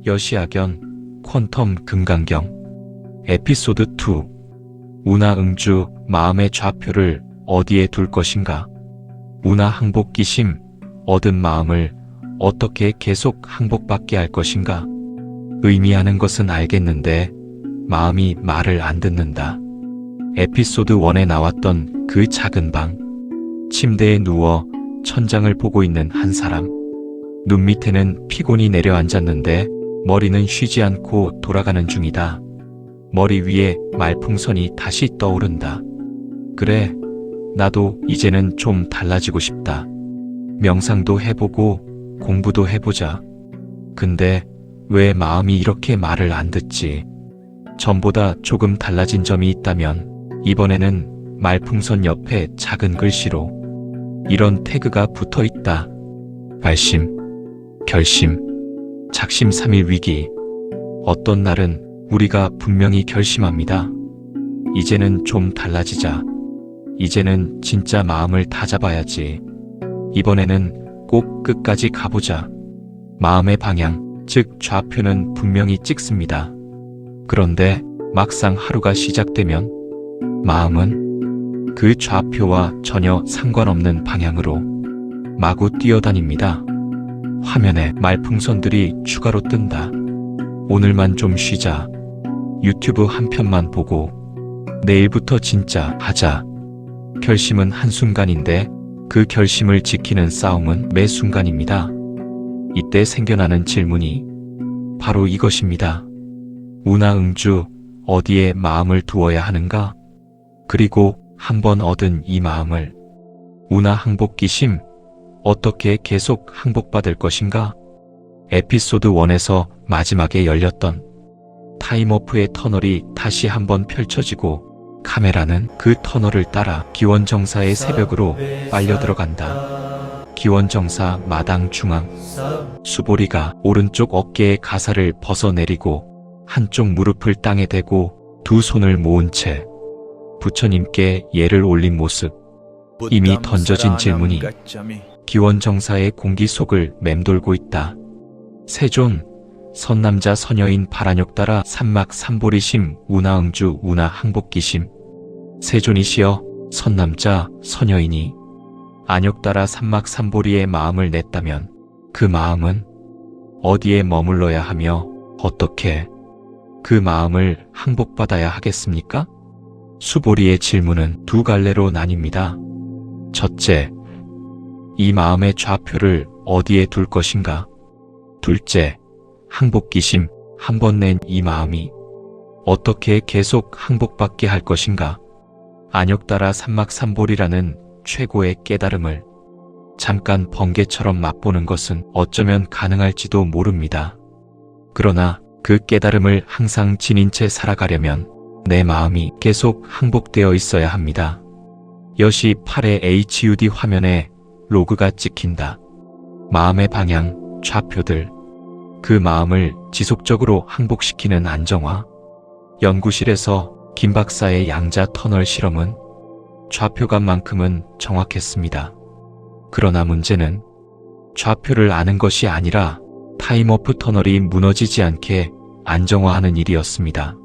여시학연 퀀텀 금강경 에피소드 2 운하응주 마음의 좌표를 어디에 둘 것인가. 운하항복기심 얻은 마음을 어떻게 계속 항복받게 할 것인가. 의미하는 것은 알겠는데 마음이 말을 안 듣는다. 에피소드 1에 나왔던 그 작은 방. 침대에 누워 천장을 보고 있는 한 사람. 눈 밑에는 피곤이 내려앉았는데 머리는 쉬지 않고 돌아가는 중이다. 머리 위에 말풍선이 다시 떠오른다. 그래, 나도 이제는 좀 달라지고 싶다. 명상도 해보고 공부도 해보자. 근데 왜 마음이 이렇게 말을 안 듣지? 전보다 조금 달라진 점이 있다면 이번에는 말풍선 옆에 작은 글씨로 이런 태그가 붙어 있다. 발심, 결심, 작심 삼일 위기. 어떤 날은 우리가 분명히 결심합니다. 이제는 좀 달라지자. 이제는 진짜 마음을 다잡아야지. 이번에는 꼭 끝까지 가보자. 마음의 방향, 즉 좌표는 분명히 찍습니다. 그런데 막상 하루가 시작되면 마음은 그 좌표와 전혀 상관없는 방향으로 마구 뛰어다닙니다. 화면에 말풍선들이 추가로 뜬다. 오늘만 좀 쉬자. 유튜브 한 편만 보고 내일부터 진짜 하자. 결심은 한순간인데 그 결심을 지키는 싸움은 매 순간입니다. 이때 생겨나는 질문이 바로 이것입니다. 운하응주 어디에 마음을 두어야 하는가? 그리고 한번 얻은 이 마음을 운하항복기심 어떻게 계속 항복받을 것인가? 에피소드 1에서 마지막에 열렸던 타임워프의 터널이 다시 한번 펼쳐지고 카메라는 그 터널을 따라 기원정사의 새벽으로 빨려 들어간다. 기원정사 마당 중앙. 수보리가 오른쪽 어깨에 가사를 벗어내리고 한쪽 무릎을 땅에 대고 두 손을 모은 채 부처님께 예를 올린 모습. 이미 던져진 질문이 기원정사의 공기 속을 맴돌고 있다. 세존, 선남자 선여인 바라녁따라 삼막삼보리심 운하응주 운하항복기심. 세존이시여 선남자 선여인이 안욕따라 삼막삼보리의 마음을 냈다면 그 마음은 어디에 머물러야 하며 어떻게 그 마음을 항복받아야 하겠습니까? 수보리의 질문은 두 갈래로 나뉩니다. 첫째, 이 마음의 좌표를 어디에 둘 것인가? 둘째, 항복기심 한 번 낸 이 마음이 어떻게 계속 항복받게 할 것인가? 안욕따라 삼막삼보리라는 최고의 깨달음을 잠깐 번개처럼 맛보는 것은 어쩌면 가능할지도 모릅니다. 그러나 그 깨달음을 항상 지닌 채 살아가려면 내 마음이 계속 항복되어 있어야 합니다. 여시 8의 HUD 화면에 로그가 찍힌다. 마음의 방향, 좌표들. 그 마음을 지속적으로 항복시키는 안정화. 연구실에서 김 박사의 양자 터널 실험은 좌표감만큼은 정확했습니다. 그러나 문제는 좌표를 아는 것이 아니라 타임워프 터널이 무너지지 않게 안정화하는 일이었습니다.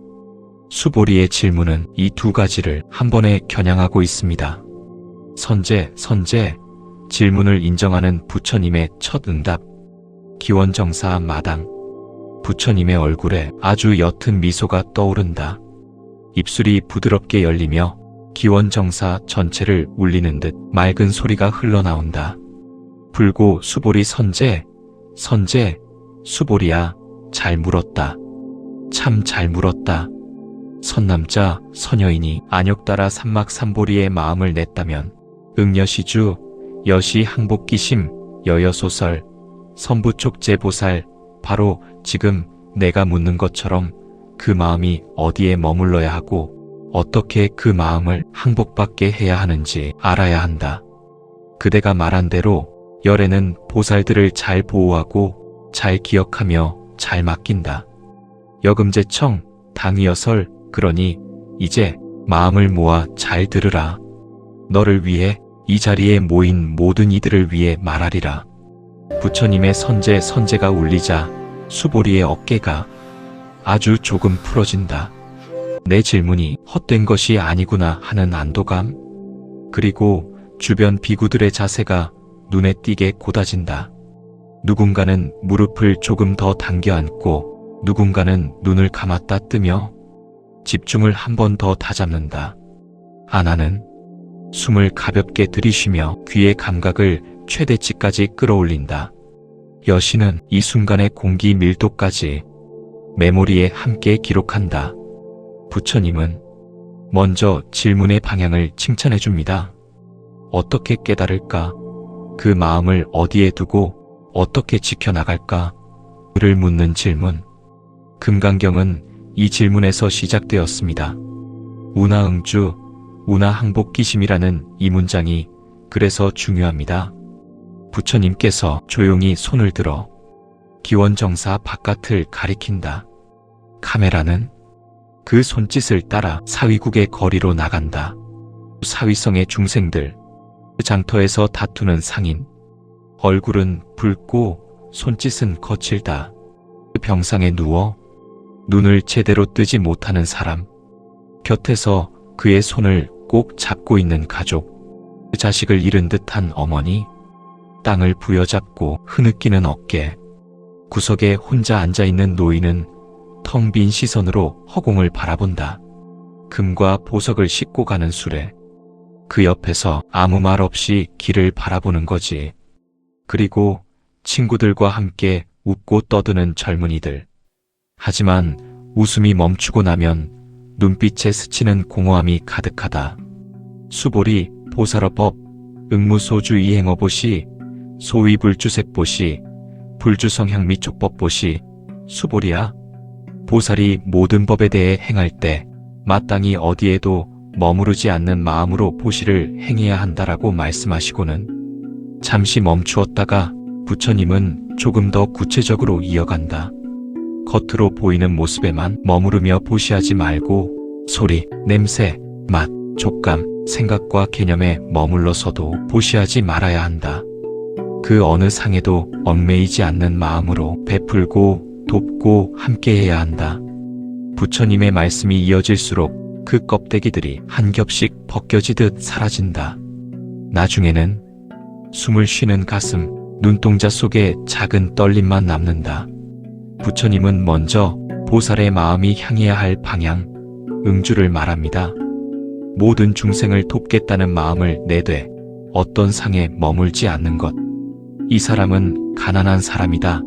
수보리의 질문은 이 두 가지를 한 번에 겨냥하고 있습니다. 선제, 질문을 인정하는 부처님의 첫 응답. 기원정사 마당. 부처님의 얼굴에 아주 옅은 미소가 떠오른다. 입술이 부드럽게 열리며 기원정사 전체를 울리는 듯 맑은 소리가 흘러나온다. 불고 수보리 선제, 수보리야, 잘 물었다. 참 잘 물었다. 선남자, 선여인이 안욕따라 삼막삼보리의 마음을 냈다면 응여시주, 여시항복기심, 여여소설, 선부촉제보살, 바로 지금 내가 묻는 것처럼 그 마음이 어디에 머물러야 하고 어떻게 그 마음을 항복받게 해야 하는지 알아야 한다. 그대가 말한 대로 열애는 보살들을 잘 보호하고 잘 기억하며 잘 맡긴다. 여금제청, 당위여설, 그러니 이제 마음을 모아 잘 들으라. 너를 위해 이 자리에 모인 모든 이들을 위해 말하리라. 부처님의 선제가 울리자 수보리의 어깨가 아주 조금 풀어진다. 내 질문이 헛된 것이 아니구나 하는 안도감. 그리고 주변 비구들의 자세가 눈에 띄게 곧아진다. 누군가는 무릎을 조금 더 당겨 앉고 누군가는 눈을 감았다 뜨며 집중을 한 번 더 다잡는다. 아나는 숨을 가볍게 들이쉬며 귀의 감각을 최대치까지 끌어올린다. 여신은 이 순간의 공기 밀도까지 메모리에 함께 기록한다. 부처님은 먼저 질문의 방향을 칭찬해 줍니다. 어떻게 깨달을까? 그 마음을 어디에 두고 어떻게 지켜나갈까? 를 묻는 질문. 금강경은 이 질문에서 시작되었습니다. 운하응주, 운하항복기심이라는 이 문장이 그래서 중요합니다. 부처님께서 조용히 손을 들어 기원정사 바깥을 가리킨다. 카메라는 그 손짓을 따라 사위국의 거리로 나간다. 사위성의 중생들, 장터에서 다투는 상인, 얼굴은 붉고 손짓은 거칠다. 병상에 누워 눈을 제대로 뜨지 못하는 사람, 곁에서 그의 손을 꼭 잡고 있는 가족, 자식을 잃은 듯한 어머니, 땅을 부여잡고 흐느끼는 어깨, 구석에 혼자 앉아있는 노인은 텅 빈 시선으로 허공을 바라본다. 금과 보석을 싣고 가는 수레, 그 옆에서 아무 말 없이 길을 바라보는 거지. 그리고 친구들과 함께 웃고 떠드는 젊은이들. 하지만 웃음이 멈추고 나면 눈빛에 스치는 공허함이 가득하다. 수보리, 보살어법, 응무소주 이행어보시, 소위불주색보시, 불주성향미촉법보시. 수보리야, 보살이 모든 법에 대해 행할 때 마땅히 어디에도 머무르지 않는 마음으로 보시를 행해야 한다라고 말씀하시고는 잠시 멈추었다가 부처님은 조금 더 구체적으로 이어간다. 겉으로 보이는 모습에만 머무르며 보시하지 말고 소리, 냄새, 맛, 촉감, 생각과 개념에 머물러서도 보시하지 말아야 한다. 그 어느 상에도 얽매이지 않는 마음으로 베풀고 돕고 함께해야 한다. 부처님의 말씀이 이어질수록 그 껍데기들이 한 겹씩 벗겨지듯 사라진다. 나중에는 숨을 쉬는 가슴, 눈동자 속에 작은 떨림만 남는다. 부처님은 먼저 보살의 마음이 향해야 할 방향, 응주를 말합니다. 모든 중생을 돕겠다는 마음을 내되 어떤 상에 머물지 않는 것. 이 사람은 가난한 사람이다.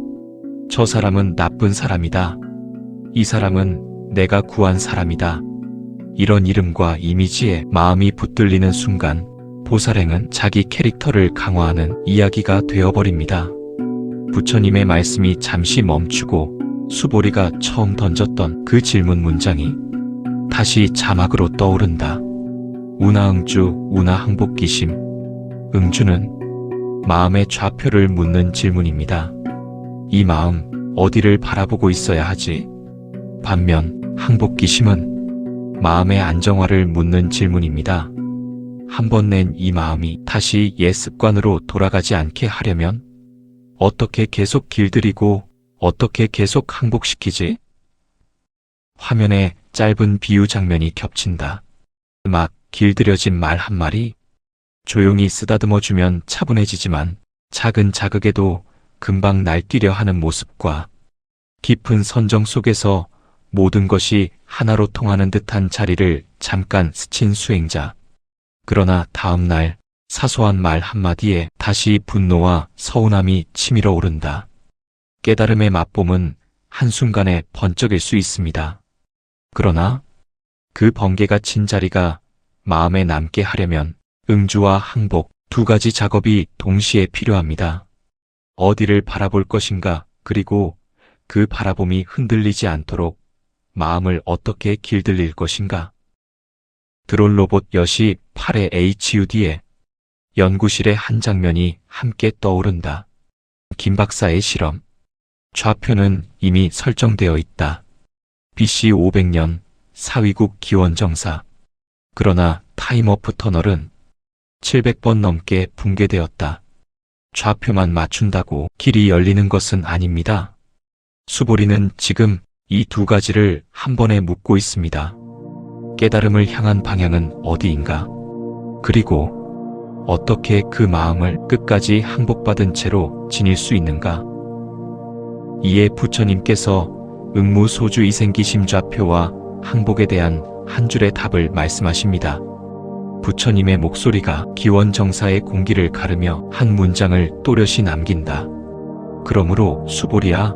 저 사람은 나쁜 사람이다. 이 사람은 내가 구한 사람이다. 이런 이름과 이미지에 마음이 붙들리는 순간 보살행은 자기 캐릭터를 강화하는 이야기가 되어버립니다. 부처님의 말씀이 잠시 멈추고 수보리가 처음 던졌던 그 질문 문장이 다시 자막으로 떠오른다. 운하응주, 운하항복기심. 응주는 마음의 좌표를 묻는 질문입니다. 이 마음 어디를 바라보고 있어야 하지? 반면 항복기심은 마음의 안정화를 묻는 질문입니다. 한 번 낸 이 마음이 다시 옛 습관으로 돌아가지 않게 하려면 어떻게 계속 길들이고 어떻게 계속 항복시키지? 화면에 짧은 비유 장면이 겹친다. 막 길들여진 말 한 마리, 조용히 쓰다듬어주면 차분해지지만 작은 자극에도 금방 날뛰려 하는 모습과 깊은 선정 속에서 모든 것이 하나로 통하는 듯한 자리를 잠깐 스친 수행자. 그러나 다음 날 사소한 말 한마디에 다시 분노와 서운함이 치밀어 오른다. 깨달음의 맛봄은 한순간에 번쩍일 수 있습니다. 그러나 그 번개가 친 자리가 마음에 남게 하려면 응주와 항복 두 가지 작업이 동시에 필요합니다. 어디를 바라볼 것인가, 그리고 그 바라봄이 흔들리지 않도록 마음을 어떻게 길들일 것인가. 드론 로봇 여시 8의 HUD에 연구실의 한 장면이 함께 떠오른다. 김 박사의 실험. 좌표는 이미 설정되어 있다. BC 500년 사위국 기원정사. 그러나 타임오프 터널은 700번 넘게 붕괴되었다. 좌표만 맞춘다고 길이 열리는 것은 아닙니다. 수보리는 지금 이 두 가지를 한 번에 묻고 있습니다. 깨달음을 향한 방향은 어디인가? 그리고 어떻게 그 마음을 끝까지 항복받은 채로 지닐 수 있는가? 이에 부처님께서 응무소주 이생기심 좌표와 항복에 대한 한 줄의 답을 말씀하십니다. 부처님의 목소리가 기원정사의 공기를 가르며 한 문장을 또렷이 남긴다. 그러므로 수보리야,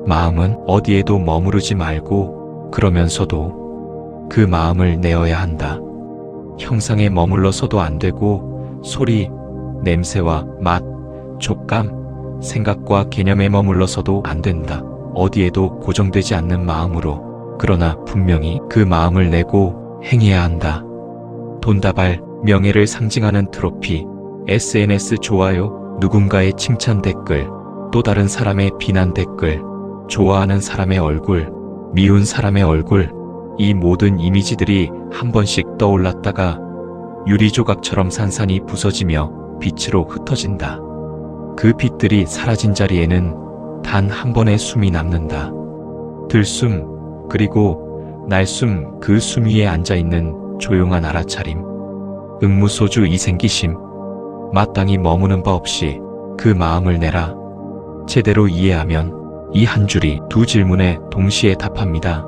마음은 어디에도 머무르지 말고 그러면서도 그 마음을 내어야 한다. 형상에 머물러서도 안 되고 소리, 냄새와 맛, 촉감, 생각과 개념에 머물러서도 안 된다. 어디에도 고정되지 않는 마음으로, 그러나 분명히 그 마음을 내고 행해야 한다. 돈다발, 명예를 상징하는 트로피, SNS 좋아요, 누군가의 칭찬 댓글, 또 다른 사람의 비난 댓글, 좋아하는 사람의 얼굴, 미운 사람의 얼굴, 이 모든 이미지들이 한 번씩 떠올랐다가 유리조각처럼 산산이 부서지며 빛으로 흩어진다. 그 빛들이 사라진 자리에는 단 한 번의 숨이 남는다. 들숨, 그리고 날숨, 그 숨 위에 앉아있는 조용한 알아차림. 응무소주 이생기심, 마땅히 머무는 바 없이 그 마음을 내라. 제대로 이해하면 이 한 줄이 두 질문에 동시에 답합니다.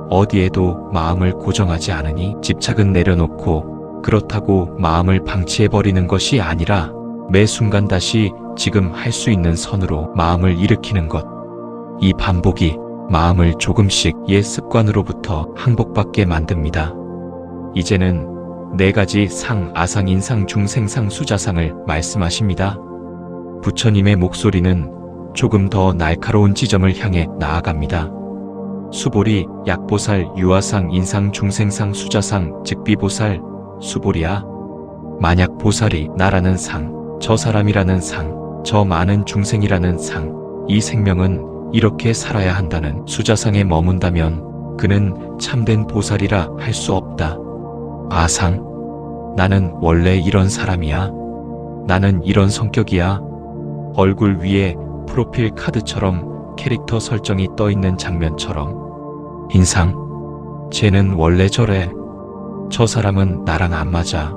어디에도 마음을 고정하지 않으니 집착은 내려놓고, 그렇다고 마음을 방치해버리는 것이 아니라 매 순간 다시 지금 할 수 있는 선으로 마음을 일으키는 것. 이 반복이 마음을 조금씩 옛 습관으로부터 항복받게 만듭니다. 이제는 네 가지 상, 아상, 인상, 중생상, 수자상을 말씀하십니다. 부처님의 목소리는 조금 더 날카로운 지점을 향해 나아갑니다. 수보리, 약보살, 유아상, 인상, 중생상, 수자상, 즉비보살. 수보리야, 만약 보살이 나라는 상, 저 사람이라는 상, 저 많은 중생이라는 상, 이 생명은 이렇게 살아야 한다는 수자상에 머문다면 그는 참된 보살이라 할 수 없다. 아상, 나는 원래 이런 사람이야. 나는 이런 성격이야. 얼굴 위에 프로필 카드처럼 캐릭터 설정이 떠있는 장면처럼. 인상, 쟤는 원래 저래. 저 사람은 나랑 안 맞아.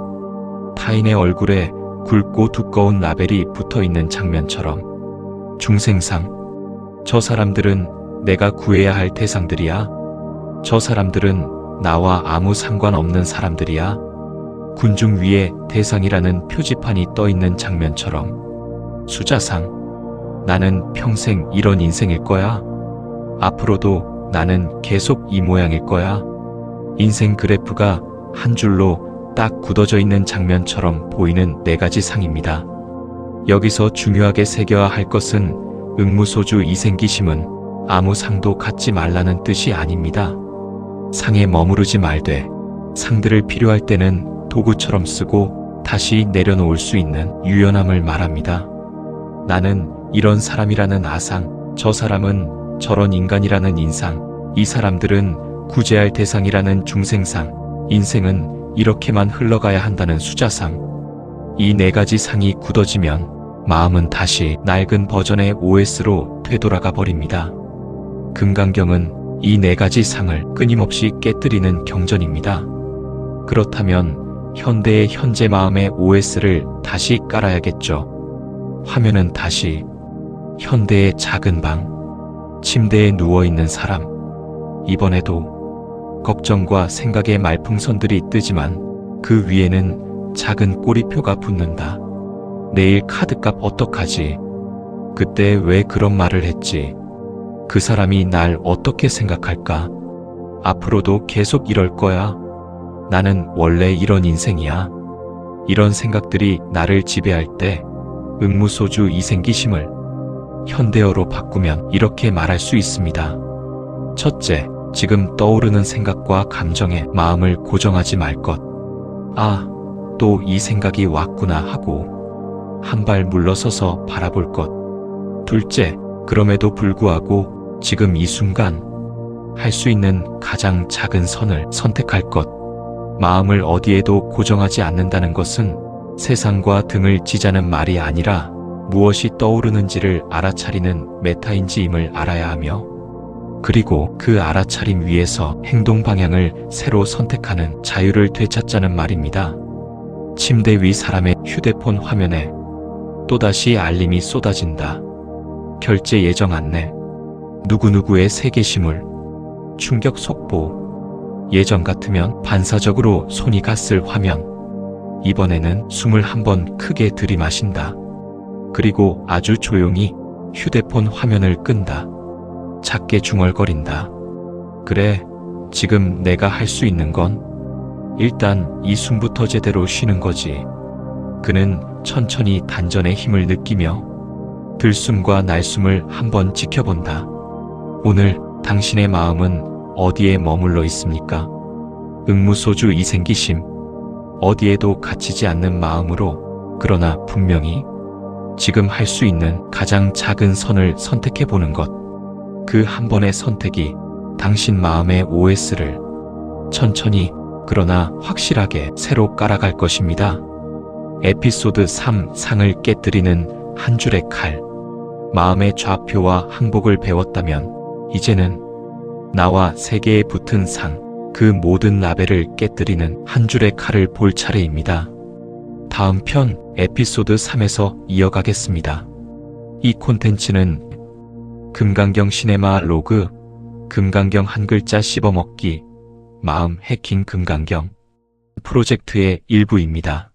타인의 얼굴에 굵고 두꺼운 라벨이 붙어있는 장면처럼. 중생상, 저 사람들은 내가 구해야 할 대상들이야. 저 사람들은 나와 아무 상관없는 사람들이야. 군중 위에 대상이라는 표지판이 떠있는 장면처럼. 수자상, 나는 평생 이런 인생일 거야. 앞으로도 나는 계속 이 모양일 거야. 인생 그래프가 한 줄로 딱 굳어져 있는 장면처럼 보이는 네 가지 상입니다. 여기서 중요하게 새겨야 할 것은 응무소주 이생기심은 아무 상도 갖지 말라는 뜻이 아닙니다. 상에 머무르지 말되 상들을 필요할 때는 도구처럼 쓰고 다시 내려놓을 수 있는 유연함을 말합니다. 나는 이런 사람이라는 아상, 저 사람은 저런 인간이라는 인상, 이 사람들은 구제할 대상이라는 중생상, 인생은 이렇게만 흘러가야 한다는 수자상. 이 네 가지 상이 굳어지면 마음은 다시 낡은 버전의 OS로 되돌아가 버립니다. 금강경은 이 네 가지 상을 끊임없이 깨뜨리는 경전입니다. 그렇다면 현대의 현재 마음의 OS를 다시 깔아야겠죠. 화면은 다시 현대의 작은 방, 침대에 누워있는 사람. 이번에도 걱정과 생각의 말풍선들이 뜨지만 그 위에는 작은 꼬리표가 붙는다. 내일 카드값 어떡하지? 그때 왜 그런 말을 했지? 그 사람이 날 어떻게 생각할까? 앞으로도 계속 이럴 거야. 나는 원래 이런 인생이야. 이런 생각들이 나를 지배할 때 응무소주 이생기심을 현대어로 바꾸면 이렇게 말할 수 있습니다. 첫째, 지금 떠오르는 생각과 감정에 마음을 고정하지 말 것. 아, 또 이 생각이 왔구나 하고 한 발 물러서서 바라볼 것. 둘째, 그럼에도 불구하고 지금 이 순간 할 수 있는 가장 작은 선을 선택할 것. 마음을 어디에도 고정하지 않는다는 것은 세상과 등을 지자는 말이 아니라 무엇이 떠오르는지를 알아차리는 메타인지임을 알아야 하며, 그리고 그 알아차림 위에서 행동 방향을 새로 선택하는 자유를 되찾자는 말입니다. 침대 위 사람의 휴대폰 화면에 또다시 알림이 쏟아진다. 결제 예정 안내, 누구누구의 세계시물, 충격 속보. 예전 같으면 반사적으로 손이 갔을 화면. 이번에는 숨을 한번 크게 들이마신다. 그리고 아주 조용히 휴대폰 화면을 끈다. 작게 중얼거린다. 그래, 지금 내가 할 수 있는 건 일단 이 숨부터 제대로 쉬는 거지. 그는 천천히 단전의 힘을 느끼며 들숨과 날숨을 한번 지켜본다. 오늘 당신의 마음은 어디에 머물러 있습니까? 응무소주 이생기심, 어디에도 갇히지 않는 마음으로. 그러나 분명히 지금 할 수 있는 가장 작은 선을 선택해 보는 것. 그 한 번의 선택이 당신 마음의 OS를 천천히 그러나 확실하게 새로 깔아갈 것입니다. 에피소드 3, 상을 깨뜨리는 한 줄의 칼. 마음의 좌표와 항복을 배웠다면 이제는 나와 세계에 붙은 상, 그 모든 라벨을 깨뜨리는 한 줄의 칼을 볼 차례입니다. 다음 편 에피소드 3에서 이어가겠습니다. 이 콘텐츠는 금강경 시네마 로그, 금강경 한 글자 씹어먹기, 마음 해킹 금강경 프로젝트의 일부입니다.